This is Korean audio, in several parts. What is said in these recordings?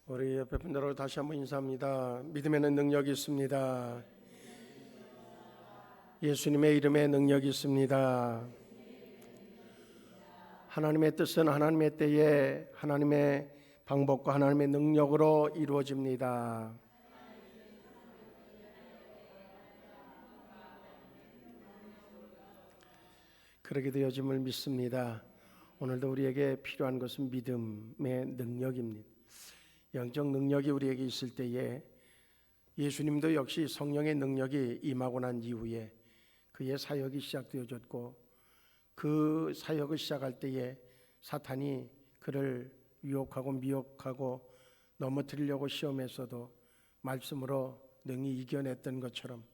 우리 옆에 분들하고 다시 한번 인사합니다. 믿음에는 능력이 있습니다. 예수님의 이름에 능력이 있습니다. 하나님의 뜻은 하나님의 때에 하나님의 방법과 하나님의 능력으로 이루어집니다. 그렇게 되어짐을 믿습니다. 오늘도 우리에게 필요한 것은 믿음의 능력입니다. 영적 능력이 우리에게 있을 때에 예수님도 역시 성령의 능력이 임하고 난 이후에 그의 사역이 시작되어졌고, 그 사역을 시작할 때에 사탄이 그를 유혹하고 미혹하고 넘어뜨리려고 시험했어도 말씀으로 능히 이겨냈던 것처럼,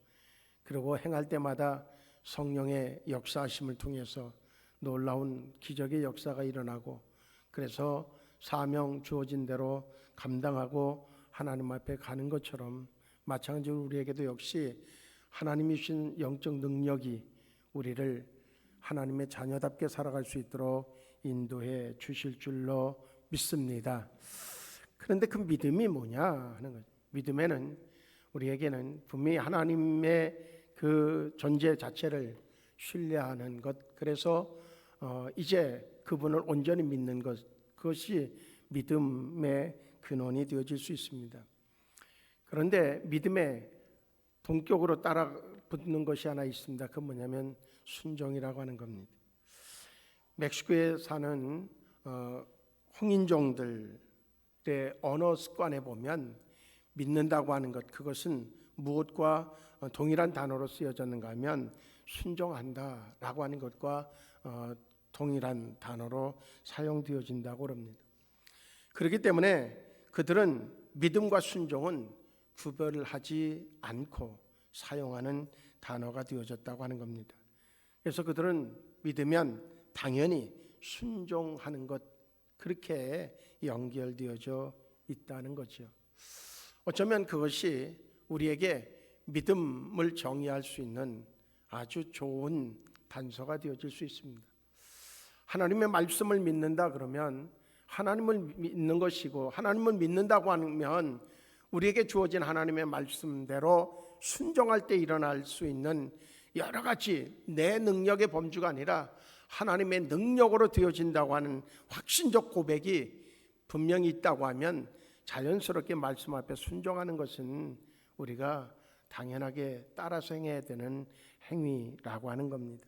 그리고 행할 때마다 성령의 역사하심을 통해서 놀라운 기적의 역사가 일어나고, 그래서 사명 주어진 대로 감당하고 하나님 앞에 가는 것처럼, 마찬가지로 우리에게도 역시 하나님이 주신 영적 능력이 우리를 하나님의 자녀답게 살아갈 수 있도록 인도해 주실 줄로 믿습니다. 그런데 그 믿음이 뭐냐 하는 거죠. 믿음에는 우리에게는 분명히 하나님의 그 존재 자체를 신뢰하는 것, 그래서 이제 그분을 온전히 믿는 것, 그것이 믿음의 근원이 되어질 수 있습니다. 그런데 믿음에 동격으로 따라 붙는 것이 하나 있습니다. 그건 뭐냐면 순종이라고 하는 겁니다. 멕시코에 사는 홍인종들의 언어 습관에 보면 믿는다고 하는 것, 그것은 무엇과 동일한 단어로 쓰여졌는가 하면 순종한다라고 하는 것과 동일한 단어로 사용되어진다고 합니다. 그렇기 때문에 그들은 믿음과 순종은 구별을 하지 않고 사용하는 단어가 되어졌다고 하는 겁니다. 그래서 그들은 믿으면 당연히 순종하는 것, 그렇게 연결되어져 있다는 거죠. 어쩌면 그것이 우리에게 믿음을 정의할 수 있는 아주 좋은 단서가 되어질 수 있습니다. 하나님의 말씀을 믿는다 그러면 하나님을 믿는 것이고, 하나님을 믿는다고 하면 우리에게 주어진 하나님의 말씀대로 순종할 때 일어날 수 있는 여러 가지 내 능력의 범주가 아니라 하나님의 능력으로 되어진다고 하는 확신적 고백이 분명히 있다고 하면 자연스럽게 말씀 앞에 순종하는 것은 우리가 당연하게 따라서 행해야 되는 행위라고 하는 겁니다.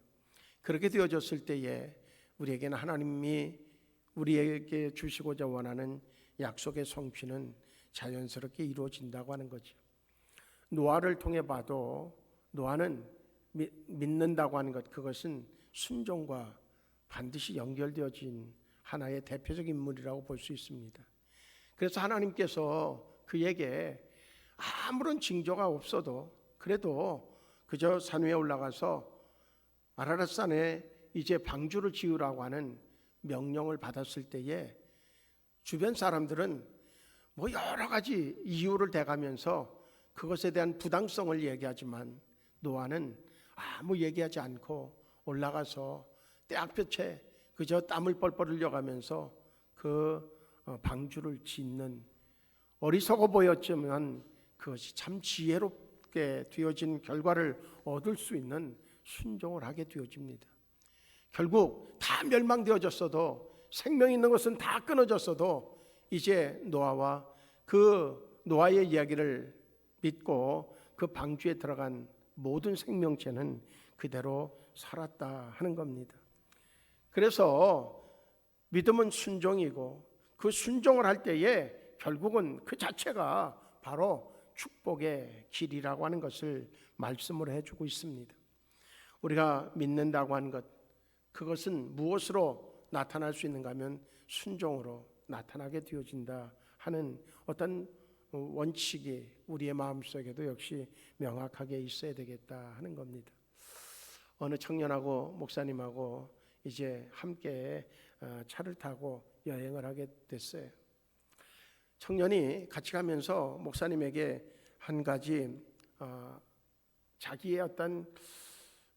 그렇게 되어졌을 때에 우리에게는 하나님이 우리에게 주시고자 원하는 약속의 성취는 자연스럽게 이루어진다고 하는 거죠. 노아를 통해 봐도 노아는 믿는다고 하는 것, 그것은 순종과 반드시 연결되어진 하나의 대표적 인물이라고 볼 수 있습니다. 그래서 하나님께서 그에게 아무런 징조가 없어도 그래도 그저 산 위에 올라가서 아라랏산에 이제 방주를 지으라고 하는 명령을 받았을 때에 주변 사람들은 뭐 여러 가지 이유를 대가면서 그것에 대한 부당성을 얘기하지만 노아는 아무 얘기하지 않고 올라가서 떼약볕에 그저 땀을 뻘뻘 흘려가면서 그 방주를 짓는, 어리석어 보였지만 그것이 참 지혜롭게 되어진 결과를 얻을 수 있는 순종을 하게 되어집니다. 결국 다 멸망되어졌어도, 생명 있는 것은 다 끊어졌어도 이제 노아와 그 노아의 이야기를 믿고 그 방주에 들어간 모든 생명체는 그대로 살았다 하는 겁니다. 그래서 믿음은 순종이고, 그 순종을 할 때에 결국은 그 자체가 바로 축복의 길이라고 하는 것을 말씀을 해주고 있습니다. 우리가 믿는다고 하는 것, 그것은 무엇으로 나타날 수 있는가 하면 순종으로 나타나게 되어진다 하는 어떤 원칙이 우리의 마음속에도 역시 명확하게 있어야 되겠다 하는 겁니다. 어느 청년하고 목사님하고 이제 함께 차를 타고 여행을 하게 됐어요. 청년이 같이 가면서 목사님에게 한 가지 자기의 어떤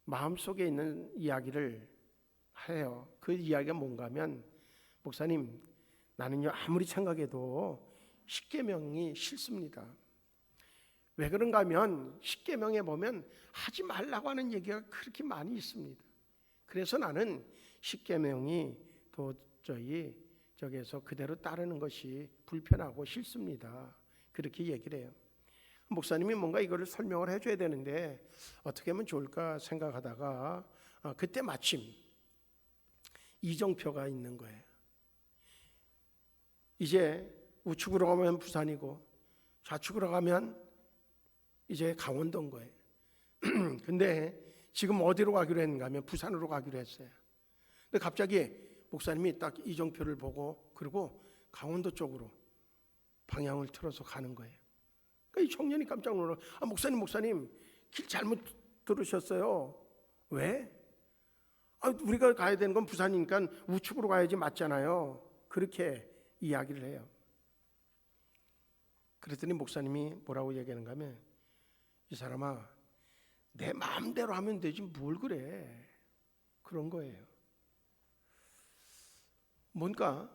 마음속에 있는 이야기를 해요. 그 이야기가 뭔가 하면, 목사님, 나는요 아무리 생각해도 십계명이 싫습니다. 왜 그런가 하면 십계명에 보면 하지 말라고 하는 얘기가 그렇게 많이 있습니다. 그래서 나는 십계명이 도저히 저기에서 그대로 따르는 것이 불편하고 싫습니다. 그렇게 얘기를 해요. 목사님이 뭔가 이거를 설명을 해줘야 되는데 어떻게 하면 좋을까 생각하다가 그때 마침 이정표가 있는 거예요. 이제 우측으로 가면 부산이고 좌측으로 가면 이제 강원도인 거예요. 근데 지금 어디로 가기로 했는가 하면 부산으로 가기로 했어요. 근데 갑자기 목사님이 딱 이정표를 보고 그리고 강원도 쪽으로 방향을 틀어서 가는 거예요. 그러니까 이 청년이 깜짝 놀라. 목사님 길 잘못 들으셨어요. 왜? 우리가 가야 되는 건 부산이니까 우측으로 가야지 맞잖아요. 그렇게 이야기를 해요. 그랬더니 목사님이 뭐라고 얘기하는가 하면 이 사람아, 내 마음대로 하면 되지 뭘 그래. 그런 거예요. 뭔가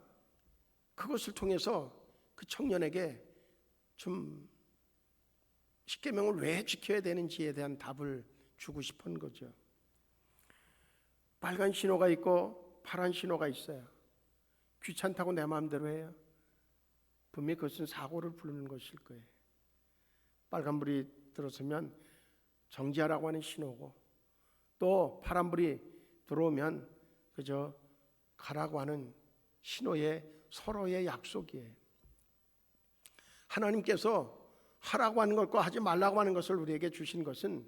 그것을 통해서 그 청년에게 좀 십계명을 왜 지켜야 되는지에 대한 답을 주고 싶은 거죠. 빨간 신호가 있고 파란 신호가 있어요. 귀찮다고 내 마음대로 해요. 분명히 그것은 사고를 부르는 것일 거예요. 빨간불이 들어서면 정지하라고 하는 신호고 또 파란불이 들어오면 그저 가라고 하는 신호의 서로의 약속이에요. 하나님께서 하라고 하는 것과 하지 말라고 하는 것을 우리에게 주신 것은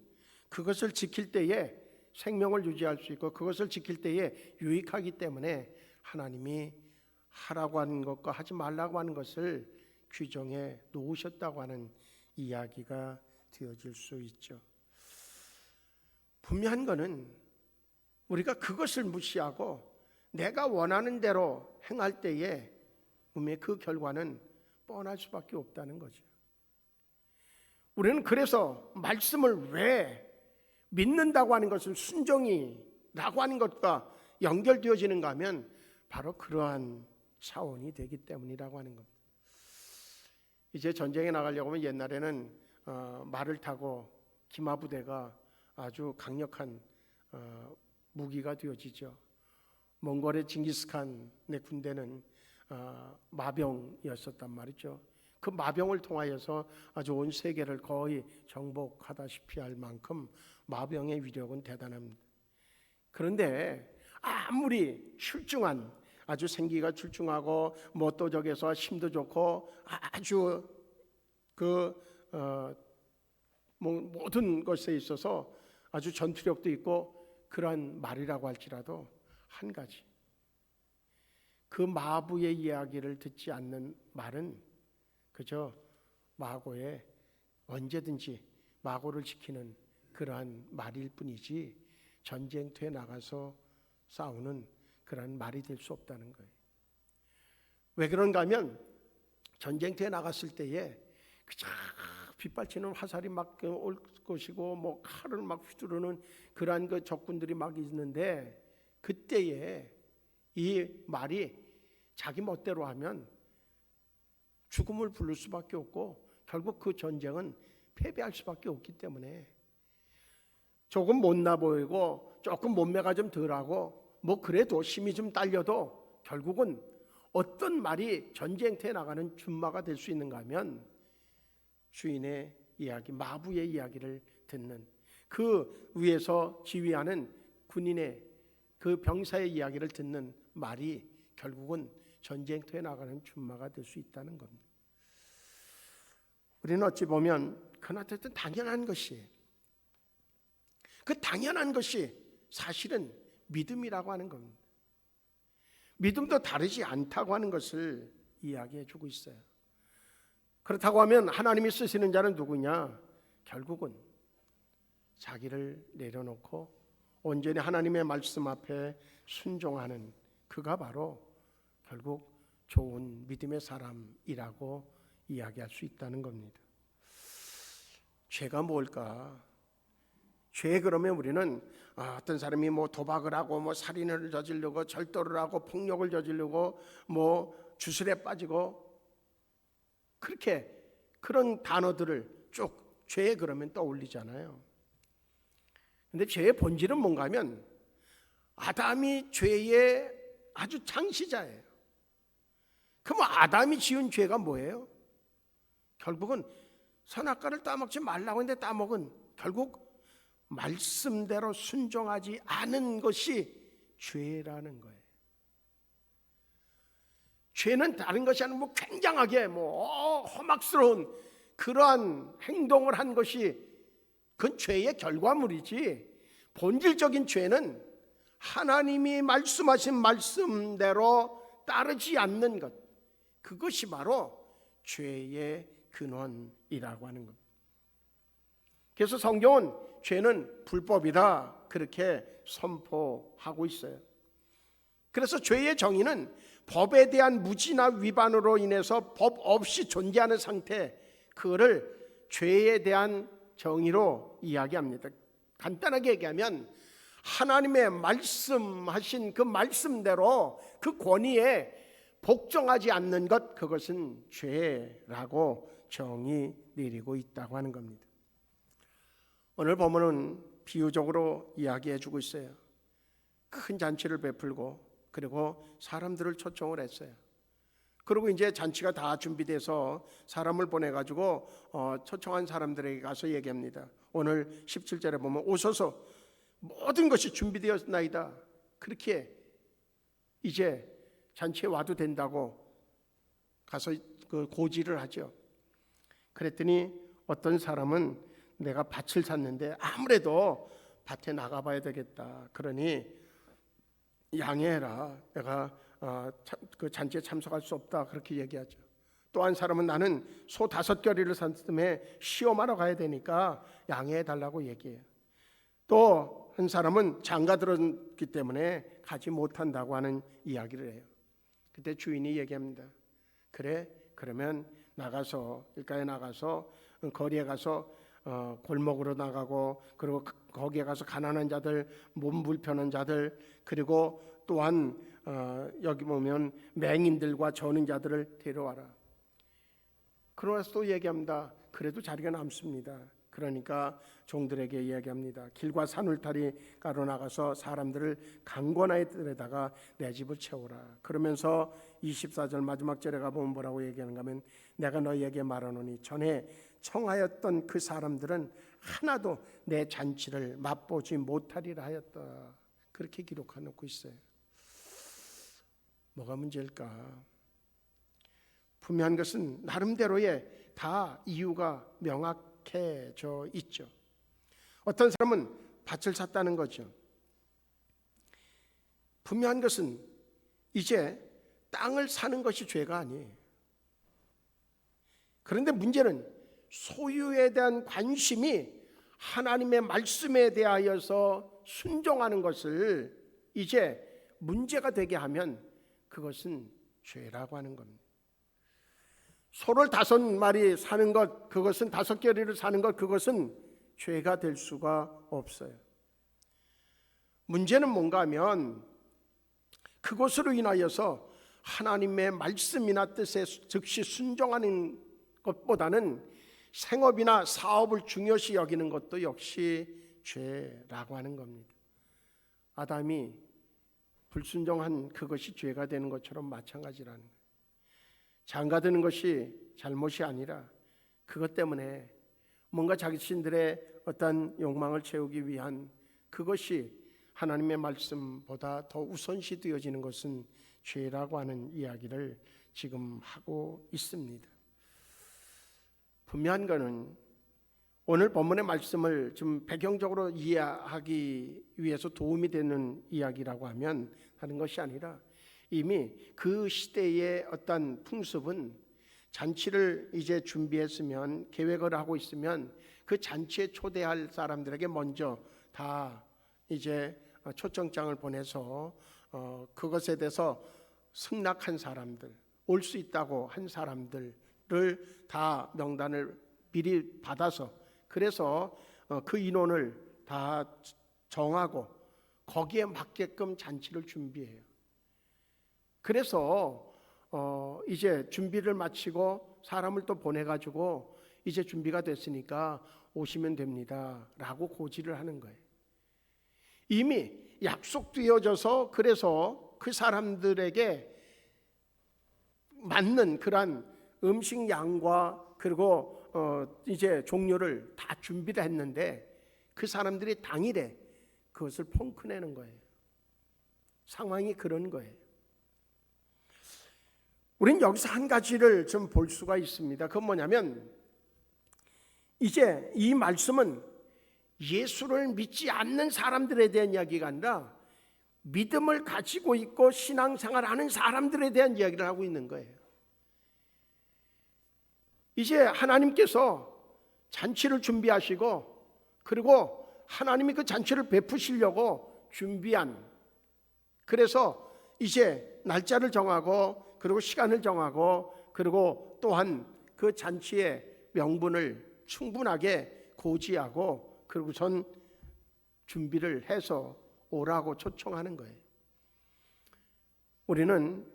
그것을 지킬 때에 생명을 유지할 수 있고 그것을 지킬 때에 유익하기 때문에 하나님이 하라고 하는 것과 하지 말라고 하는 것을 규정해 놓으셨다고 하는 이야기가 되어질 수 있죠. 분명한 것은 우리가 그것을 무시하고 내가 원하는 대로 행할 때에 분명히 그 결과는 뻔할 수밖에 없다는 거죠. 우리는 그래서 말씀을 왜 믿는다고 하는 것을 순종이라고 하는 것과 연결되어지는가 하면 바로 그러한 차원이 되기 때문이라고 하는 겁니다. 이제 전쟁에 나가려고 하면 옛날에는 말을 타고 기마부대가 아주 강력한 무기가 되어지죠. 몽골의 징기스칸의 군대는 마병이었었단 말이죠. 그 마병을 통하여서 아주 온 세계를 거의 정복하다시피 할 만큼 마병의 위력은 대단합니다. 그런데 아무리 출중한 아주 생기가 출중하고 뭐 또 저기서 힘도 좋고 아주 모든 것에 있어서 아주 전투력도 있고 그러한 말이라고 할지라도 한 가지, 그 마부의 이야기를 듣지 않는 말은 그저 마고의 언제든지 마고를 지키는 그러한 말일 뿐이지 전쟁터에 나가서 싸우는 그러한 말이 될 수 없다는 거예요. 왜 그런가 하면 전쟁터에 나갔을 때에 그저 빗발치는 화살이 막 올 것이고 뭐 칼을 막 휘두르는 그러한 그 적군들이 막 있는데 그때에 이 말이 자기 멋대로 하면 죽음을 부를 수밖에 없고 결국 그 전쟁은 패배할 수밖에 없기 때문에 조금 못나 보이고 조금 몸매가 좀 덜하고 뭐 그래도 힘이 좀 딸려도 결국은 어떤 말이 전쟁터에 나가는 준마가 될 수 있는가 하면 주인의 이야기, 마부의 이야기를 듣는 그 위에서 지휘하는 군인의 그 병사의 이야기를 듣는 말이 결국은 전쟁터에 나가는 준마가 될 수 있다는 겁니다. 우리는 어찌 보면 그나저나 당연한 것이, 그 당연한 것이 사실은 믿음이라고 하는 겁니다. 믿음도 다르지 않다고 하는 것을 이야기해 주고 있어요. 그렇다고 하면 하나님이 쓰시는 자는 누구냐? 결국은 자기를 내려놓고 온전히 하나님의 말씀 앞에 순종하는 그가 바로 결국 좋은 믿음의 사람이라고 이야기할 수 있다는 겁니다. 죄가 뭘까? 죄 그러면 우리는 어떤 사람이 뭐 도박을 하고 뭐 살인을 저지르고 절도를 하고 폭력을 저지르고 뭐 주술에 빠지고 그렇게 그런 단어들을 쭉 죄 그러면 떠올리잖아요. 근데 죄의 본질은 뭔가 하면 아담이 죄의 아주 창시자예요. 그럼 아담이 지은 죄가 뭐예요? 결국은 선악과를 따먹지 말라고 했는데 따먹은, 결국 말씀대로 순종하지 않은 것이 죄라는 거예요. 죄는 다른 것이 아니고 굉장하게 험악스러운 그러한 행동을 한 것이 그건 죄의 결과물이지, 본질적인 죄는 하나님이 말씀하신 말씀대로 따르지 않는 것, 그것이 바로 죄의 근원이라고 하는 겁니다. 그래서 성경은 죄는 불법이다 그렇게 선포하고 있어요. 그래서 죄의 정의는 법에 대한 무지나 위반으로 인해서 법 없이 존재하는 상태, 그거를 죄에 대한 정의로 이야기합니다. 간단하게 얘기하면 하나님의 말씀하신 그 말씀대로 그 권위에 복종하지 않는 것, 그것은 죄라고 정의 내리고 있다고 하는 겁니다. 오늘 본문은 비유적으로 이야기해 주고 있어요. 큰 잔치를 베풀고 그리고 사람들을 초청을 했어요. 그리고 이제 잔치가 다 준비돼서 사람을 보내가지고 초청한 사람들에게 가서 얘기합니다. 오늘 17절에 보면 오소서, 모든 것이 준비되었나이다. 그렇게 이제 잔치에 와도 된다고 가서 그 고지를 하죠. 그랬더니 어떤 사람은 내가 밭을 샀는데 아무래도 밭에 나가봐야 되겠다. 그러니 양해해라. 내가 그 잔치에 참석할 수 없다. 그렇게 얘기하죠. 또 한 사람은 나는 소 5겨리를 샀음에 시험하러 가야 되니까 양해해달라고 얘기해요. 또 한 사람은 장가 들었기 때문에 가지 못한다고 하는 이야기를 해요. 그때 주인이 얘기합니다. 그래, 그러면 나가서, 길가에 나가서 거리에 가서 골목으로 나가고, 그리고 거기에 가서 가난한 자들, 몸 불편한 자들, 그리고 또한 여기 보면 맹인들과 저는 자들을 데려와라. 그러면서 또 얘기합니다. 그래도 자리가 남습니다. 그러니까 종들에게 이야기합니다. 길과 산울타리 가로 나가서 사람들을 강권하여들에다가 내 집을 채우라. 그러면서 24절 마지막 절에 가보면 뭐라고 얘기하는가 하면 내가 너희에게 말하노니 전에 청하였던 그 사람들은 하나도 내 잔치를 맛보지 못하리라 하였다. 그렇게 기록해놓고 있어요. 뭐가 문제일까? 분명한 것은 나름대로의 다 이유가 명확해져 있죠. 어떤 사람은 밭을 샀다는 거죠. 분명한 것은 이제 땅을 사는 것이 죄가 아니에요. 그런데 문제는 소유에 대한 관심이 하나님의 말씀에 대하여서 순종하는 것을 이제 문제가 되게 하면 그것은 죄라고 하는 겁니다. 소를 5마리 사는 것, 그것은 5겨리를 사는 것, 그것은 죄가 될 수가 없어요. 문제는 뭔가 하면 그것으로 인하여서 하나님의 말씀이나 뜻에 즉시 순종하는 것보다는 생업이나 사업을 중요시 여기는 것도 역시 죄라고 하는 겁니다. 아담이 불순종한 그것이 죄가 되는 것처럼 마찬가지라는 거예요. 장가드는 것이 잘못이 아니라 그것 때문에 뭔가 자신들의 어떤 욕망을 채우기 위한 그것이 하나님의 말씀보다 더 우선시 되어지는 것은 죄라고 하는 이야기를 지금 하고 있습니다. 분명한 것은 오늘 본문의 말씀을 좀 배경적으로 이해하기 위해서 도움이 되는 이야기라고 하는 것이 아니라 이미 그 시대의 어떤 풍습은 잔치를 이제 준비했으면, 계획을 하고 있으면 그 잔치에 초대할 사람들에게 먼저 다 이제 초청장을 보내서 그것에 대해서 승낙한 사람들, 올 수 있다고 한 사람들을 다 명단을 미리 받아서, 그래서 그 인원을 다 정하고 거기에 맞게끔 잔치를 준비해요. 그래서 이제 준비를 마치고 사람을 또 보내가지고 이제 준비가 됐으니까 오시면 됩니다 라고 고지를 하는 거예요. 이미 약속되어져서 그래서 그 사람들에게 맞는 그러한 음식 양과 그리고 이제 종류를 다 준비를 했는데 그 사람들이 당일에 그것을 펑크내는 거예요. 상황이 그런 거예요. 우린 여기서 한 가지를 좀 볼 수가 있습니다. 그건 뭐냐면 이제 이 말씀은 예수를 믿지 않는 사람들에 대한 이야기가 아니라 믿음을 가지고 있고 신앙생활하는 사람들에 대한 이야기를 하고 있는 거예요. 이제 하나님께서 잔치를 준비하시고 그리고 하나님이 그 잔치를 베푸시려고 준비한, 그래서 이제 날짜를 정하고 그리고 시간을 정하고 그리고 또한 그 잔치의 명분을 충분하게 고지하고 그리고선 준비를 해서 오라고 초청하는 거예요. 우리는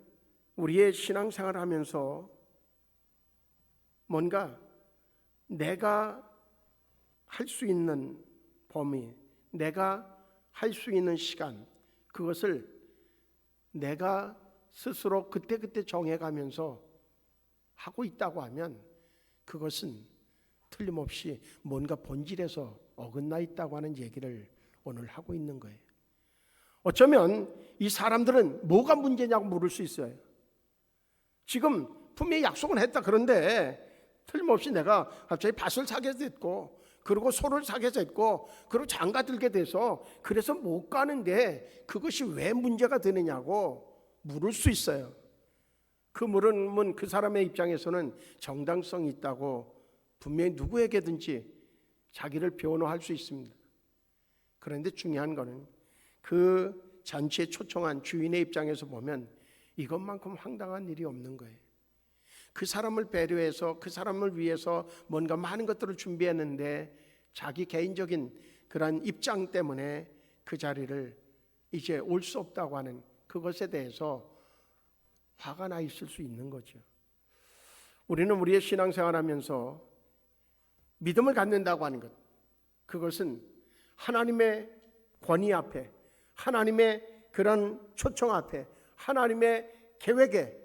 우리의 신앙생활을 하면서 뭔가 내가 할 수 있는 범위, 내가 할 수 있는 시간, 그것을 내가 스스로 그때그때 정해가면서 하고 있다고 하면 그것은 틀림없이 뭔가 본질에서 어긋나 있다고 하는 얘기를 오늘 하고 있는 거예요. 어쩌면 이 사람들은 뭐가 문제냐고 물을 수 있어요. 지금 분명히 약속은 했다. 그런데 틀림없이 내가 갑자기 밭을 사게 됐고 그리고 소를 사게 됐고 그리고 장가 들게 돼서 그래서 못 가는데 그것이 왜 문제가 되느냐고 물을 수 있어요. 그 물음은 그 사람의 입장에서는 정당성이 있다고 분명히 누구에게든지 자기를 변호할 수 있습니다. 그런데 중요한 거는 그 잔치에 초청한 주인의 입장에서 보면 이것만큼 황당한 일이 없는 거예요. 그 사람을 배려해서 그 사람을 위해서 뭔가 많은 것들을 준비했는데 자기 개인적인 그런 입장 때문에 그 자리를 이제 올 수 없다고 하는 그것에 대해서 화가 나 있을 수 있는 거죠. 우리는 우리의 신앙생활하면서 믿음을 갖는다고 하는 것, 그것은 하나님의 권위 앞에, 하나님의 그런 초청 앞에, 하나님의 계획에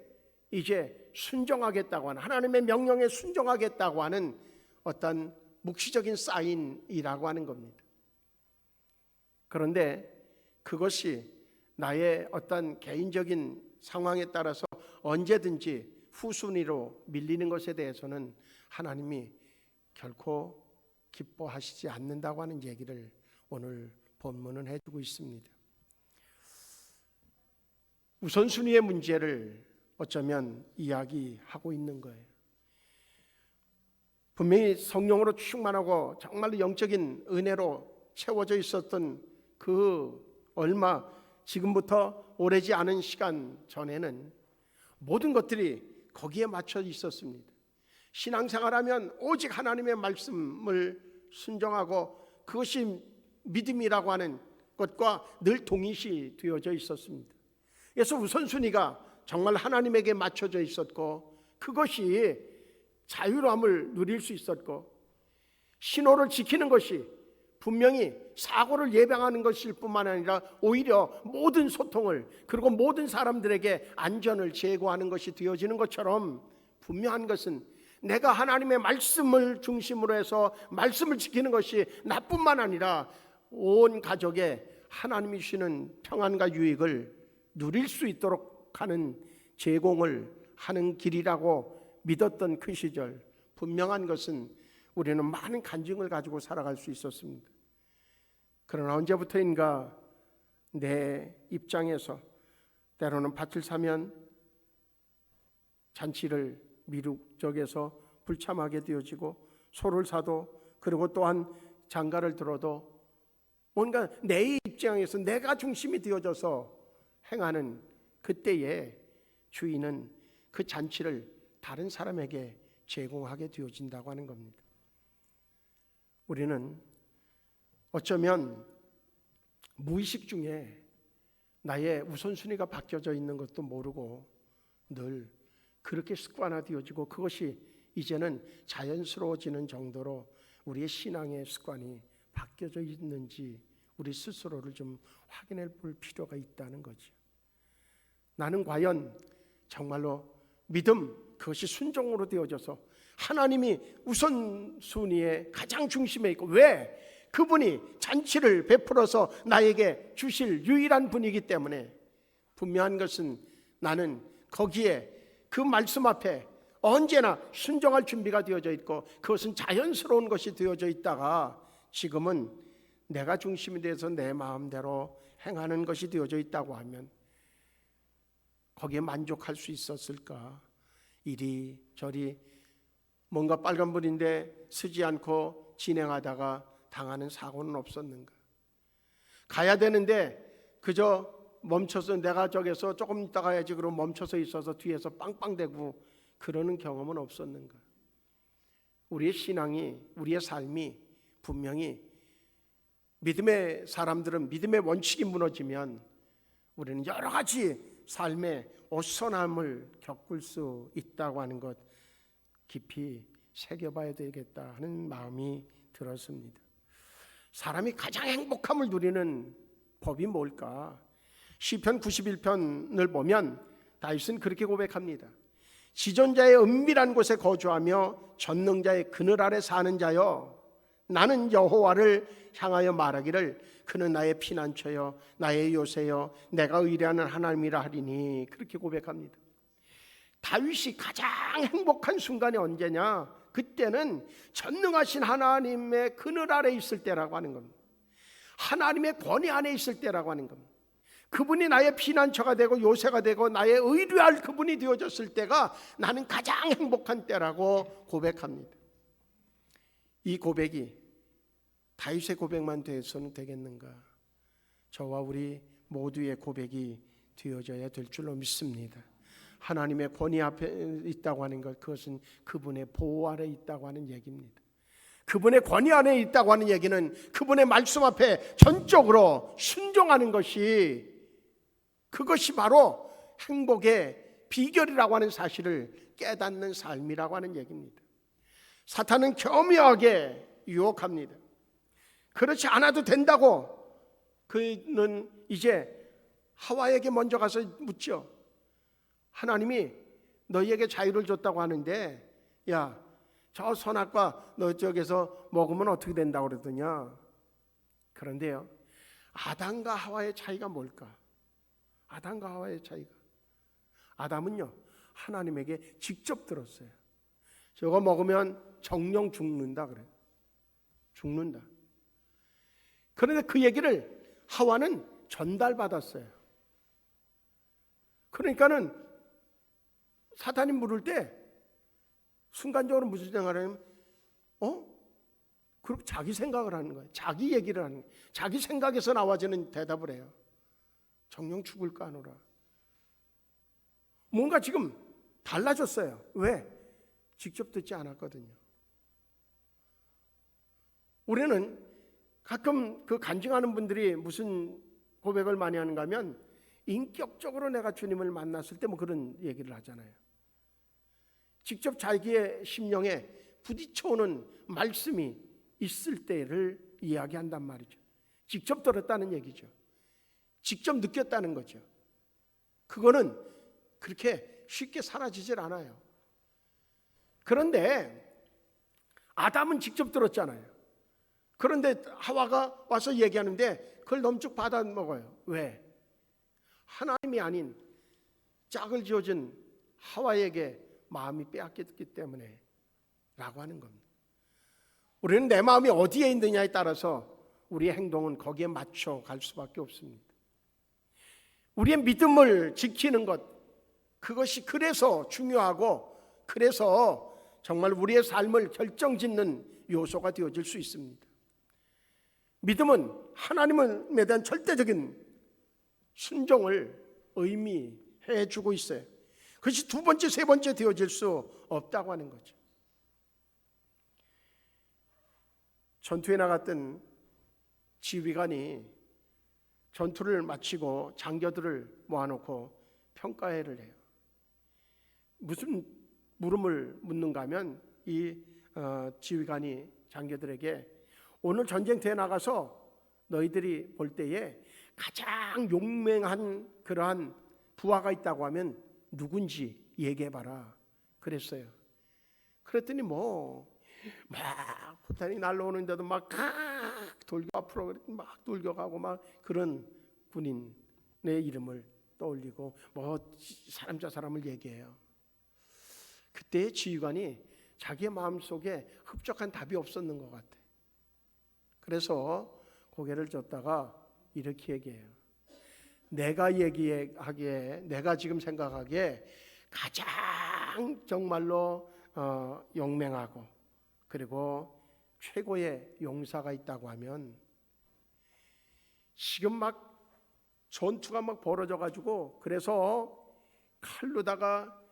이제 순종하겠다고 하는, 하나님의 명령에 순종하겠다고 하는 어떤 묵시적인 사인이라고 하는 겁니다. 그런데 그것이 나의 어떤 개인적인 상황에 따라서 언제든지 후순위로 밀리는 것에 대해서는 하나님이 결코 기뻐하시지 않는다고 하는 얘기를 오늘 본문은 해주고 있습니다. 우선순위의 문제를 어쩌면 이야기하고 있는 거예요. 분명히 성령으로 충만하고 정말로 영적인 은혜로 채워져 있었던 그 얼마 지금부터 오래지 않은 시간 전에는 모든 것들이 거기에 맞춰 있었습니다. 신앙생활하면 오직 하나님의 말씀을 순종하고 그것이 믿음이라고 하는 것과 늘 동일시 되어져 있었습니다. 그래서 우선순위가 정말 하나님에게 맞춰져 있었고 그것이 자유로움을 누릴 수 있었고 신호를 지키는 것이 분명히 사고를 예방하는 것일 뿐만 아니라 오히려 모든 소통을 그리고 모든 사람들에게 안전을 제공하는 것이 되어지는 것처럼 분명한 것은 내가 하나님의 말씀을 중심으로 해서 말씀을 지키는 것이 나뿐만 아니라 온 가족에 하나님이 주시는 평안과 유익을 누릴 수 있도록 하는 제공을 하는 길이라고 믿었던 그 시절, 분명한 것은 우리는 많은 간증을 가지고 살아갈 수 있었습니다. 그러나 언제부터인가 내 입장에서 때로는 밭을 사면 잔치를 미루적에서 불참하게 되어지고 소를 사도 그리고 또한 장가를 들어도 뭔가 내 입장에서 내가 중심이 되어져서 행하는 그때에 주인은 그 잔치를 다른 사람에게 제공하게 되어진다고 하는 겁니다. 우리는 어쩌면 무의식 중에 나의 우선순위가 바뀌어져 있는 것도 모르고 늘 그렇게 습관화되어지고 그것이 이제는 자연스러워지는 정도로 우리의 신앙의 습관이 바뀌어져 있는지 우리 스스로를 좀 확인해 볼 필요가 있다는 거죠. 나는 과연 정말로 믿음, 그것이 순종으로 되어져서 하나님이 우선순위의 가장 중심에 있고, 왜? 그분이 잔치를 베풀어서 나에게 주실 유일한 분이기 때문에 분명한 것은 나는 거기에 그 말씀 앞에 언제나 순종할 준비가 되어져 있고, 그것은 자연스러운 것이 되어져 있다가 지금은 내가 중심이 돼서 내 마음대로 행하는 것이 되어져 있다고 하면 거기에 만족할 수 있었을까? 이리저리 뭔가 빨간불인데 서지 않고 진행하다가 당하는 사고는 없었는가? 가야 되는데 그저 멈춰서 내가 저기서 조금 있다 가야지 그러고 멈춰서 있어서 뒤에서 빵빵대고 그러는 경험은 없었는가? 우리의 신앙이, 우리의 삶이 분명히 믿음의 사람들은 믿음의 원칙이 무너지면 우리는 여러 가지 삶의 어수선함을 겪을 수 있다고 하는 것 깊이 새겨봐야 되겠다 하는 마음이 들었습니다. 사람이 가장 행복함을 누리는 법이 뭘까? 시편 91편을 보면 다윗은 그렇게 고백합니다. 지존자의 은밀한 곳에 거주하며 전능자의 그늘 아래 사는 자여, 나는 여호와를 향하여 말하기를 그는 나의 피난처여 나의 요새여 내가 의뢰하는 하나님이라 하리니. 그렇게 고백합니다. 다윗이 가장 행복한 순간이 언제냐? 그때는 전능하신 하나님의 그늘 아래 있을 때라고 하는 겁니다. 하나님의 권위 안에 있을 때라고 하는 겁니다. 그분이 나의 피난처가 되고 요새가 되고 나의 의뢰할 그분이 되어졌을 때가 나는 가장 행복한 때라고 고백합니다. 이 고백이 다윗의 고백만 되어서는 되겠는가? 저와 우리 모두의 고백이 되어져야 될 줄로 믿습니다. 하나님의 권위 앞에 있다고 하는 것, 그것은 그분의 보호 아래 있다고 하는 얘기입니다. 그분의 권위 안에 있다고 하는 얘기는 그분의 말씀 앞에 전적으로 순종하는 것이, 그것이 바로 행복의 비결이라고 하는 사실을 깨닫는 삶이라고 하는 얘기입니다. 사탄은 교묘하게 유혹합니다. 그렇지 않아도 된다고 그는 이제 하와에게 먼저 가서 묻죠. 하나님이 너희에게 자유를 줬다고 하는데, 야, 저 선악과 너 쪽에서 먹으면 어떻게 된다고 그러더냐. 그런데요, 아담과 하와의 차이가 뭘까? 아담과 하와의 차이가, 아담은요 하나님에게 직접 들었어요. 저거 먹으면 정령 죽는다 그래요. 죽는다. 그런데 그 얘기를 하와는 전달받았어요. 그러니까는 사탄이 물을 때 순간적으로 무슨 생각을 하냐면 그렇게 자기 생각을 하는 거예요. 자기 얘기를 하는 거예요. 자기 생각에서 나와지는 대답을 해요. 정령 죽을까 하노라. 뭔가 지금 달라졌어요. 왜? 직접 듣지 않았거든요. 우리는 가끔 그 간증하는 분들이 무슨 고백을 많이 하는가 하면 인격적으로 내가 주님을 만났을 때 뭐 그런 얘기를 하잖아요. 직접 자기의 심령에 부딪혀오는 말씀이 있을 때를 이야기한단 말이죠. 직접 들었다는 얘기죠. 직접 느꼈다는 거죠. 그거는 그렇게 쉽게 사라지질 않아요. 그런데 아담은 직접 들었잖아요. 그런데 하와가 와서 얘기하는데 그걸 넘쭉 받아 먹어요. 왜? 하나님이 아닌 짝을 지어준 하와에게 마음이 빼앗겼기 때문에 라고 하는 겁니다. 우리는 내 마음이 어디에 있느냐에 따라서 우리의 행동은 거기에 맞춰 갈 수밖에 없습니다. 우리의 믿음을 지키는 것, 그것이 그래서 중요하고 그래서 정말 우리의 삶을 결정짓는 요소가 되어질 수 있습니다. 믿음은 하나님에 대한 절대적인 순종을 의미해 주고 있어요. 그것이 두 번째, 세 번째 되어질 수 없다고 하는 거죠. 전투에 나갔던 지휘관이 전투를 마치고 장교들을 모아놓고 평가회를 해요. 무슨 물음을 묻는가 하면 이 지휘관이 장교들에게 오늘 전쟁터에 나가서 너희들이 볼 때에 가장 용맹한 그러한 부하가 있다고 하면 누군지 얘기해봐라 그랬어요. 그랬더니 막 포탄이 날라오는데도 막 돌겨 앞으로 막 돌겨가고 막 그런 군인의 이름을 떠올리고 사람 저 사람을 얘기해요. 그때 지휘관이 자기의 마음속에 흡족한 답이 없었는 것 같아. 그래서 고개를 젓다가 이렇게 얘기해요. 내가 얘기하기에, 내가 지금 생각하기에 가장 정말로 용맹하고 그리고 최고의 용사가 있다고 하면 지금 막 전투가 막 벌어져 가지고 그래서 칼로다가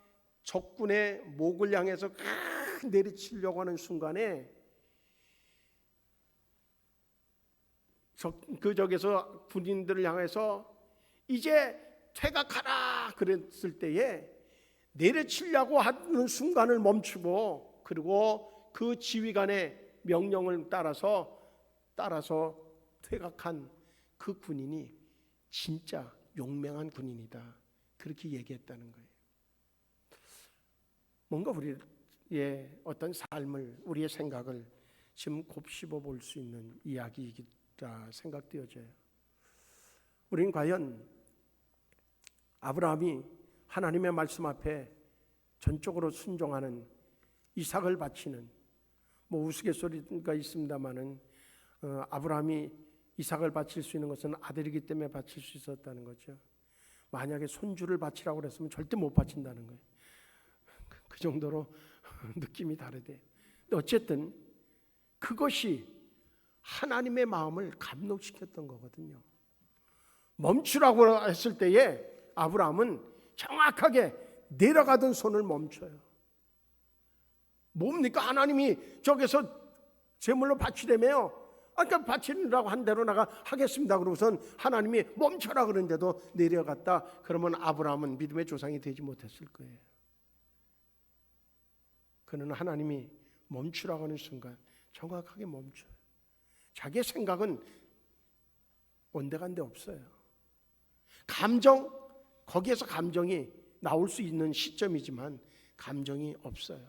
적군의 목을 향해서 내리치려고 하는 순간에 적에서 군인들을 향해서 이제 퇴각하라 그랬을 때에 내려치려고 하는 순간을 멈추고 그리고 그 지휘관의 명령을 따라서 퇴각한 그 군인이 진짜 용맹한 군인이다 그렇게 얘기했다는 거예요. 뭔가 우리의 어떤 삶을, 우리의 생각을 지금 곱씹어 볼 수 있는 이야기이다 생각되어져요. 우리는 과연 아브라함이 하나님의 말씀 앞에 전적으로 순종하는 이삭을 바치는 우스갯소리가 있습니다마는 아브라함이 이삭을 바칠 수 있는 것은 아들이기 때문에 바칠 수 있었다는 거죠. 만약에 손주를 바치라고 그랬으면 절대 못 바친다는 거예요. 그 정도로 느낌이 다르대. 어쨌든 그것이 하나님의 마음을 감동시켰던 거거든요. 멈추라고 했을 때에 아브라함은 정확하게 내려가던 손을 멈춰요. 뭡니까? 하나님이 저기서 제물로 바치려며요. 그러니까 바치라고 한 대로 내가 하겠습니다. 그러고선 하나님이 멈춰라 그런데도 내려갔다. 그러면 아브라함은 믿음의 조상이 되지 못했을 거예요. 그는 하나님이 멈추라고 하는 순간 정확하게 멈춰요. 자기의 생각은 온데간데 없어요. 거기에서 감정이 나올 수 있는 시점이지만 감정이 없어요.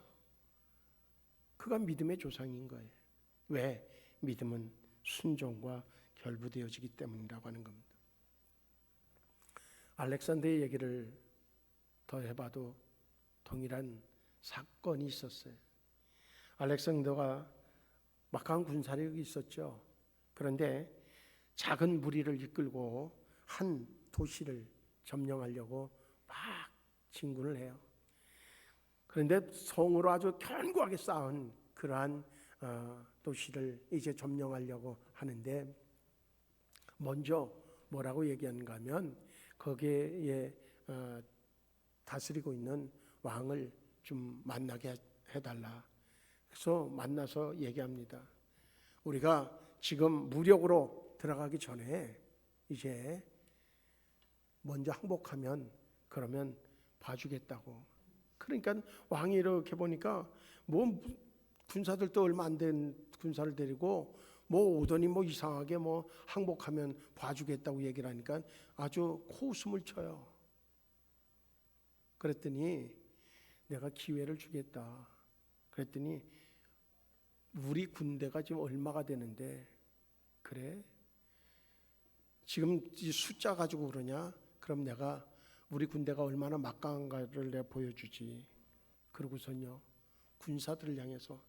그가 믿음의 조상인 거예요. 왜? 믿음은 순종과 결부되어지기 때문이라고 하는 겁니다. 알렉산더의 얘기를 더 해봐도 동일한 사건이 있었어요. 알렉산더가 막강한 군사력이 있었죠. 그런데 작은 무리를 이끌고 한 도시를 점령하려고 막 진군을 해요. 그런데 성으로 아주 견고하게 쌓은 그러한 도시를 이제 점령하려고 하는데 먼저 뭐라고 얘기하는가 하면 거기에 다스리고 있는 왕을 좀 만나게 해달라. 그래서 만나서 얘기합니다. 우리가 지금 무력으로 들어가기 전에 이제 먼저 항복하면 그러면 봐주겠다고. 그러니까 왕이 이렇게 보니까 군사들도 얼마 안 된 군사를 데리고 오더니 이상하게 항복하면 봐주겠다고 얘기를 하니까 아주 코웃음을 쳐요. 그랬더니 내가 기회를 주겠다. 그랬더니 우리 군대가 지금 얼마가 되는데 그래? 지금 이 숫자 가지고 그러냐? 그럼 내가 우리 군대가 얼마나 막강한가를 내가 보여주지. 그러고선요 군사들을 향해서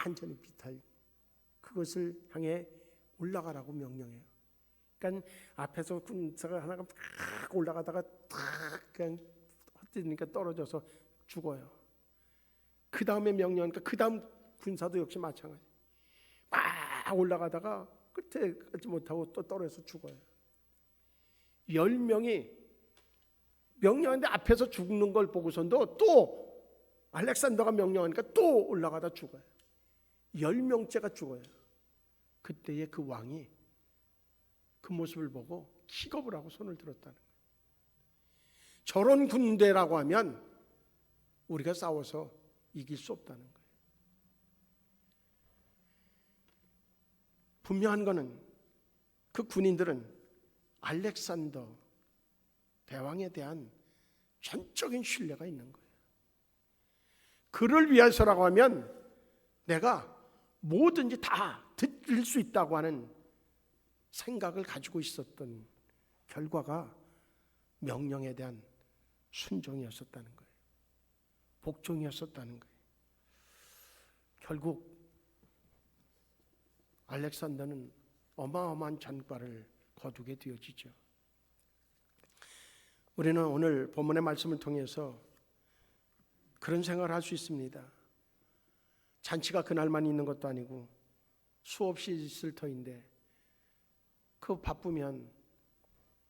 완전히 비탈 그것을 향해 올라가라고 명령해요. 그러니까 앞에서 군사가 하나가 탁 올라가다가 탁 그냥 헛디디니까 떨어져서 죽어요. 그 다음에 명령하니까 그 다음 군사도 역시 마찬가지. 막 올라가다가 끝에 가지 못하고 또 떨어져서 죽어요. 10명이 명령하는데 앞에서 죽는 걸 보고선도 또 알렉산더가 명령하니까 또 올라가다 죽어요. 10명째가 죽어요. 그때에 그 왕이 그 모습을 보고 기겁을 하고 손을 들었다는 거예요. 저런 군대라고 하면 우리가 싸워서 이길 수 없다는 거예요. 분명한 것은 그 군인들은 알렉산더 대왕에 대한 전적인 신뢰가 있는 거예요. 그를 위해서라고 하면 내가 뭐든지 다 드릴 수 있다고 하는 생각을 가지고 있었던 결과가 명령에 대한 순종이었었다는 거예요. 복종이었었다는 거예요. 결국 알렉산더는 어마어마한 전과를 거두게 되어지죠. 우리는 오늘 본문의 말씀을 통해서 그런 생각을 할 수 있습니다. 잔치가 그날만 있는 것도 아니고 수없이 있을 터인데 그 바쁘면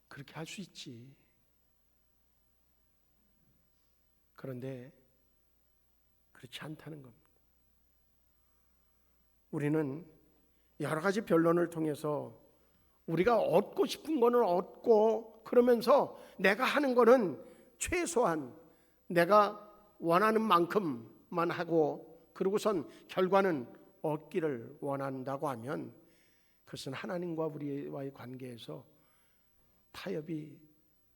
그렇게 할 수 있지. 그런데 그렇지 않다는 겁니다. 우리는 여러 가지 변론을 통해서 우리가 얻고 싶은 거는 얻고, 그러면서 내가 하는 거는 최소한 내가 원하는 만큼만 하고, 그러고선 결과는 얻기를 원한다고 하면 그것은 하나님과 우리와의 관계에서 타협이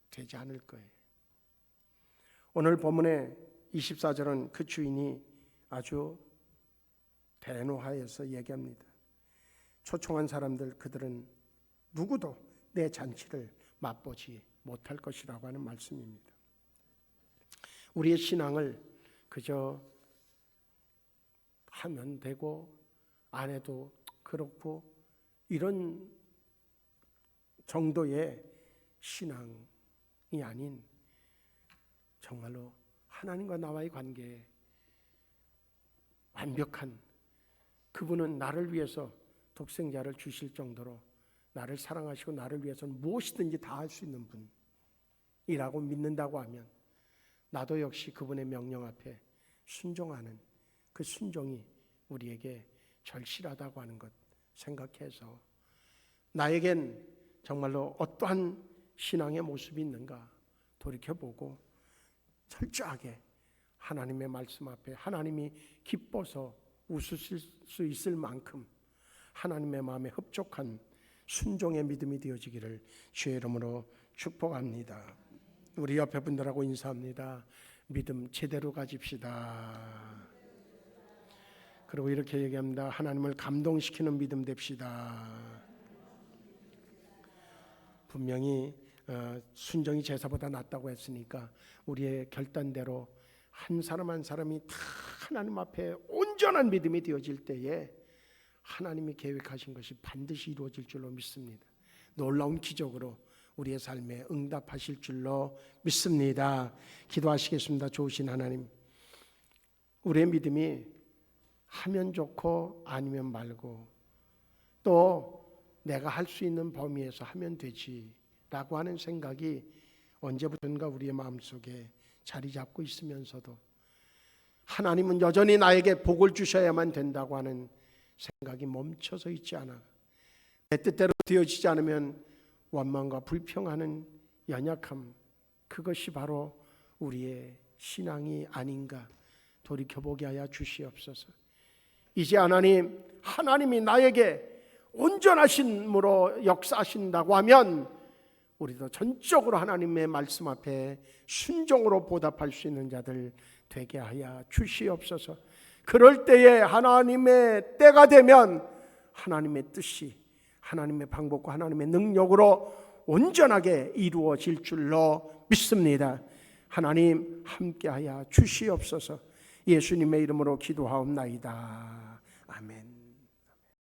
되지 않을 거예요. 오늘 본문의 24절은 그 주인이 아주 대노하여서 얘기합니다. 초청한 사람들, 그들은 누구도 내 잔치를 맛보지 못할 것이라고 하는 말씀입니다. 우리의 신앙을 그저 하면 되고 안 해도 그렇고 이런 정도의 신앙이 아닌, 정말로 하나님과 나와의 관계에 완벽한, 그분은 나를 위해서 독생자를 주실 정도로 나를 사랑하시고 나를 위해서는 무엇이든지 다 할 수 있는 분이라고 믿는다고 하면, 나도 역시 그분의 명령 앞에 순종하는 그 순종이 우리에게 절실하다고 하는 것 생각해서, 나에겐 정말로 어떠한 신앙의 모습이 있는가 돌이켜보고 철저하게 하나님의 말씀 앞에 하나님이 기뻐서 웃으실 수 있을 만큼 하나님의 마음에 흡족한 순종의 믿음이 되어지기를 주의 이름으로 축복합니다. 우리 옆에 분들하고 인사합니다. 믿음 제대로 가집시다. 그리고 이렇게 얘기합니다. 하나님을 감동시키는 믿음 됩시다. 분명히 순종이 제사보다 낫다고 했으니까 우리의 결단대로 한 사람 한 사람이 다 하나님 앞에 온전한 믿음이 되어질 때에 하나님이 계획하신 것이 반드시 이루어질 줄로 믿습니다. 놀라운 기적으로 우리의 삶에 응답하실 줄로 믿습니다. 기도하시겠습니다. 좋으신 하나님, 우리의 믿음이 하면 좋고 아니면 말고, 또 내가 할 수 있는 범위에서 하면 되지라고 하는 생각이 언제부턴가 우리의 마음속에 자리 잡고 있으면서도 하나님은 여전히 나에게 복을 주셔야만 된다고 하는 생각이 멈춰서 있지 않아 내 뜻대로 되어지지 않으면 원망과 불평하는 연약함, 그것이 바로 우리의 신앙이 아닌가 돌이켜보게 하여 주시옵소서. 이제 하나님이 나에게 온전하심으로 역사하신다고 하면 우리도 전적으로 하나님의 말씀 앞에 순종으로 보답할 수 있는 자들 되게 하여 주시옵소서. 그럴 때에 하나님의 때가 되면 하나님의 뜻이 하나님의 방법과 하나님의 능력으로 온전하게 이루어질 줄로 믿습니다. 하나님 함께하여 주시옵소서. 예수님의 이름으로 기도하옵나이다. 아멘.